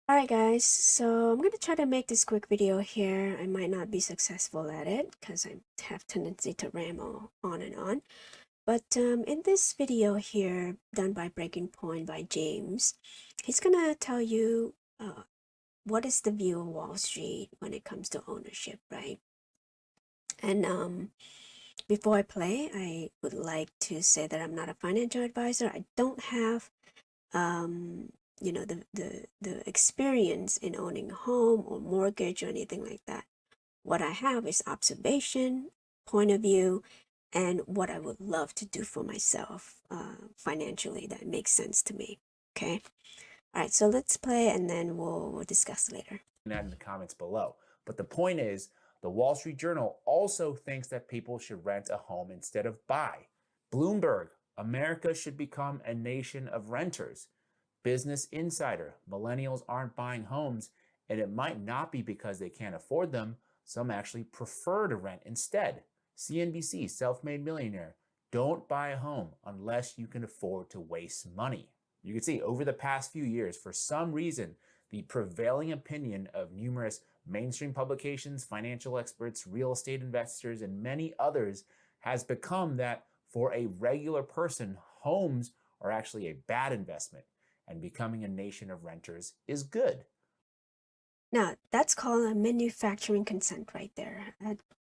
Alright guys, so I'm gonna try to make this quick video here. I might not be successful at it because I have tendency to ramble on and on. But in this video here, done by Breaking Point by James, he's gonna tell you what is the view of Wall Street when it comes to ownership, right? And before I play, I would like to say that I'm not a financial advisor. I don't have um, the experience in owning a home or mortgage or anything like that. What I have is observation, point of view, and what I would love to do for myself financially that makes sense to me. Okay. All right. So let's play and then we'll discuss later. That in the comments below. But the point is, the Wall Street Journal also thinks that people should rent a home instead of buy. Bloomberg, America should become a nation of renters. Business Insider, millennials aren't buying homes, and it might not be because they can't afford them. Some actually prefer to rent instead. CNBC, self-made millionaire, don't buy a home unless you can afford to waste money. You can see over the past few years, for some reason, the prevailing opinion of numerous mainstream publications, financial experts, real estate investors, and many others has become that for a regular person, homes are actually a bad investment, and becoming a nation of renters is good. Now, that's called a manufacturing consent right there.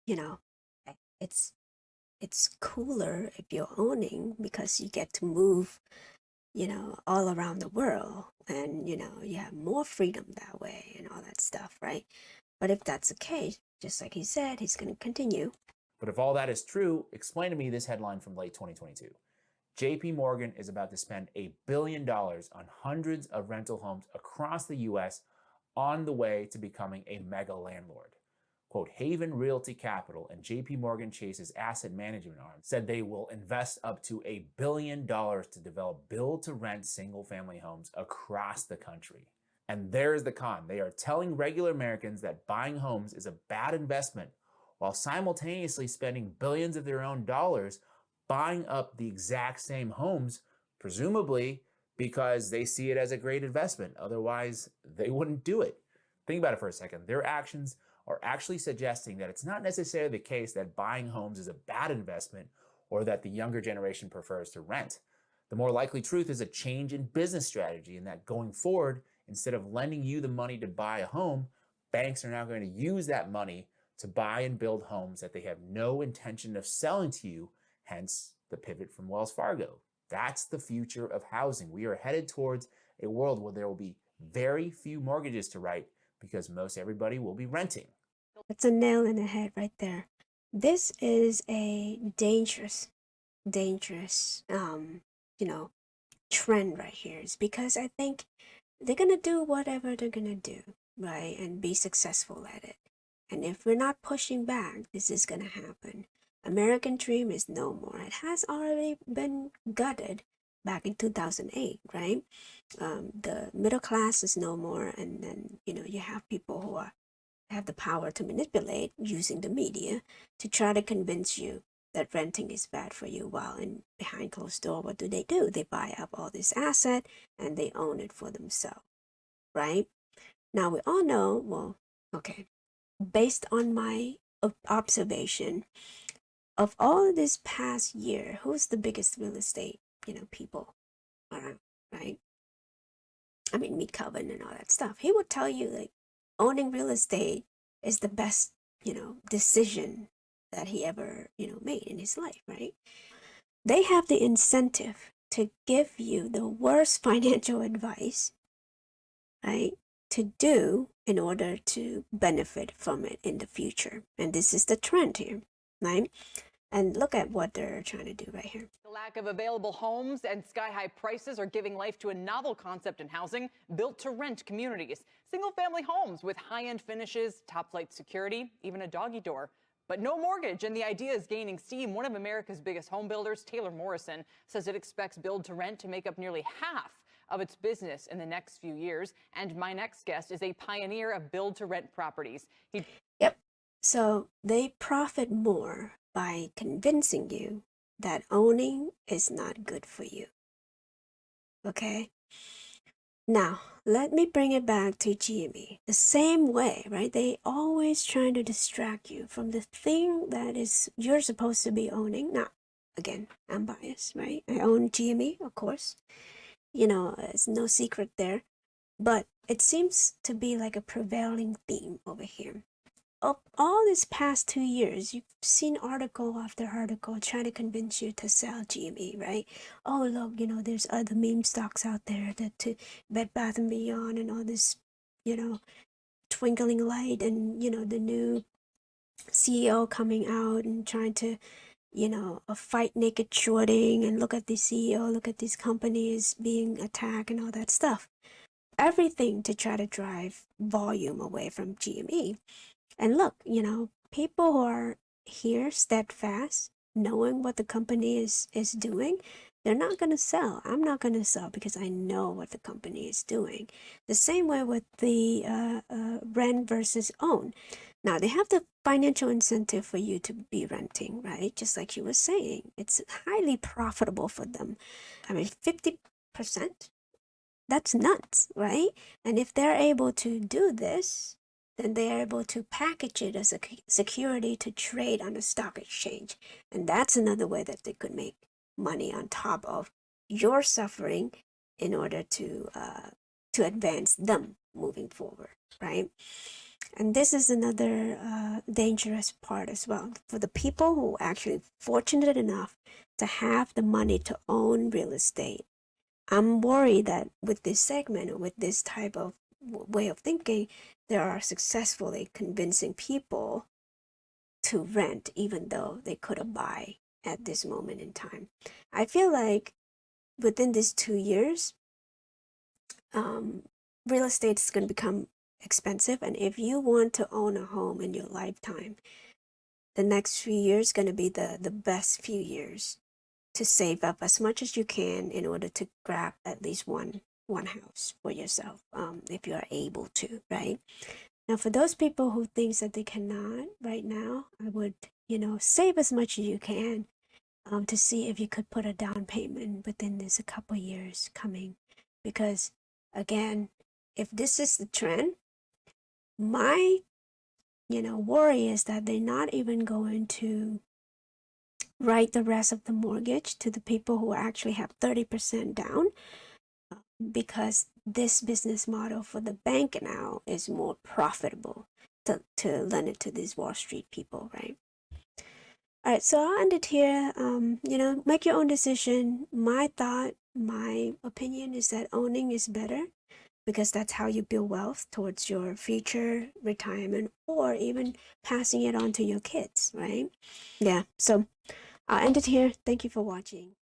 You know, it's it's cooler if you're owning because you get to move all around the world and, you have more freedom that way and all that stuff, right? But if that's the case, just like he said, he's going to continue. But if all that is true, explain to me this headline from late 2022. JP Morgan is about to spend $1 billion on hundreds of rental homes across the US on the way to becoming a mega landlord. Quote, Haven Realty Capital and JP Morgan Chase's asset management arm said they will invest up to $1 billion to develop build-to-rent single-family homes across the country. And there's the con. They are telling regular Americans that buying homes is a bad investment while simultaneously spending billions of their own dollars buying up the exact same homes, presumably because they see it as a great investment. Otherwise, they wouldn't do it. Think about it for a second. Their actions are actually suggesting that it's not necessarily the case that buying homes is a bad investment or that the younger generation prefers to rent. The more likely truth is a change in business strategy, and that going forward, instead of lending you the money to buy a home, banks are now going to use that money to buy and build homes that they have no intention of selling to you, hence the pivot from Wells Fargo. That's the future of housing. We are headed towards a world where there will be very few mortgages to write because most everybody will be renting. That's a nail in the head right there. This is a dangerous, trend right here. It's because I think they're gonna do whatever they're gonna do, right? And be successful at it. And if we're not pushing back, this is gonna happen. American dream is no more. It has already been gutted back in 2008, right? The middle class is no more, and then you have people who have the power to manipulate using the media to try to convince you that renting is bad for you, while in behind closed door, what do? They buy up all this asset and they own it for themselves, right? Now we all know, well, okay, based on my observation of all of this past year, who's the biggest real estate people around, right? I mean, meet Calvin and all that stuff. He would tell you like owning real estate is the best decision that he ever made in his life, right? They have the incentive to give you the worst financial advice, right, to do in order to benefit from it in the future. And this is the trend here, right? And look at what they're trying to do right here. The lack of available homes and sky-high prices are giving life to a novel concept in housing, built-to-rent communities. Single-family homes with high-end finishes, top-flight security, even a doggy door. But no mortgage, and the idea is gaining steam. One of America's biggest home builders, Taylor Morrison, says it expects build-to-rent to make up nearly half of its business in the next few years. And my next guest is a pioneer of build-to-rent properties. Yep. So they profit more by convincing you that owning is not good for you. Okay? Now, let me bring it back to GME. The same way, right? They always trying to distract you from the thing that is you're supposed to be owning. Now, again, I'm biased, right? I own GME, of course. It's no secret there. But it seems to be like a prevailing theme over here. All these past 2 years, you've seen article after article trying to convince you to sell GME, right? Oh, look, there's other meme stocks out there that to Bed Bath and Beyond and all this, you know, twinkling light and, the new CEO coming out and trying to, fight naked shorting and look at the CEO, look at these companies being attacked and all that stuff. Everything to try to drive volume away from GME. And look, people who are here steadfast, knowing what the company is doing, they're not going to sell. I'm not going to sell because I know what the company is doing. The same way with the rent versus own. Now, they have the financial incentive for you to be renting, right? Just like you were saying, it's highly profitable for them. I mean, 50%? That's nuts, right? And if they're able to do this, then they are able to package it as a security to trade on the stock exchange. And that's another way that they could make money on top of your suffering in order to advance them moving forward, right? And this is another dangerous part as well for the people who are actually fortunate enough to have the money to own real estate. I'm worried that with this segment or with this type of way of thinking, they are successfully convincing people to rent even though they couldn't buy at this moment in time. I feel like within these 2 years, real estate is going to become expensive. And if you want to own a home in your lifetime, the next few years going to be the best few years to save up as much as you can in order to grab at least one house for yourself, if you are able to, right? Now, for those people who thinks that they cannot right now, I would, save as much as you can, to see if you could put a down payment within this a couple years coming, because again, if this is the trend, my worry is that they're not even going to write the rest of the mortgage to the people who actually have 30% down, because this business model for the bank now is more profitable to lend it to these Wall Street people, right? All right, so I'll end it here. Make your own decision. My thought, my opinion is that owning is better because that's how you build wealth towards your future retirement or even passing it on to your kids, right? Yeah, so I'll end it here. Thank you for watching.